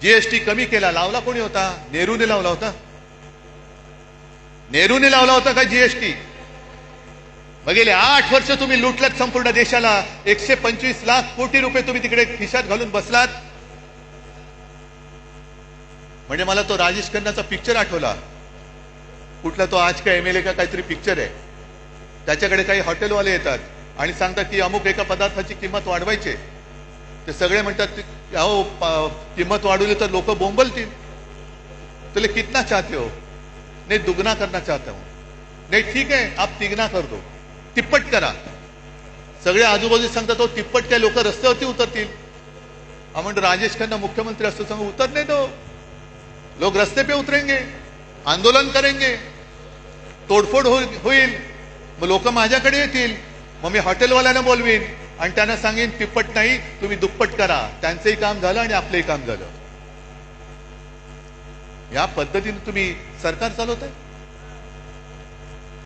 GST कमी केला, लावला कोणी होता? नेहरूने लावला होता. नेहरूने लावला होता का जीएसटी? मग गेले 8 वर्ष तुम्ही लुटलात संपूर्ण देशाला. 125 लाख कोटी रुपये तुम्ही तिकडे खिशात घालून बसलात. म्हणजे मला तो राजेश खन्नाचा पिक्चर आठवला. कुठला तो आज का एमएलए का काहीतरी पिक्चर आहे. त्याच्याकडे काही हॉटेलवाले येतात आणि सांगतात की अमुक एका पदार्थाची किंमत वाढवायची. ते सगळे म्हणतात अहो किंमत वाढवली तर लोक बोंबलतील. तुले कितना चाहते हो? नहीं दुगना करना चाहता हूं. नहीं ठीक है आप तिगना कर दो, तिप्पट करा. सगळे आजूबाजू सांगतात तो तिप्पट काय लोक रस्त्यावरती उतरतील. म्हणजे राजेश खन्ना मुख्यमंत्री असतो सांगू उतरने दो. लोग रस्ते पे उतरेंगे, आंदोलन करेंगे, तोडफोड होईल. मग लोक माझ्याकडे येतील. मग मी हॉटेलवाल्यांना बोलवीन आणि त्यांना सांगेन तिप्पट नाही तुम्ही दुप्पट करा. त्यांचंही काम झालं आणि आपलंही काम झालं. या पद्धतीने तुम्ही सरकार चालवताय.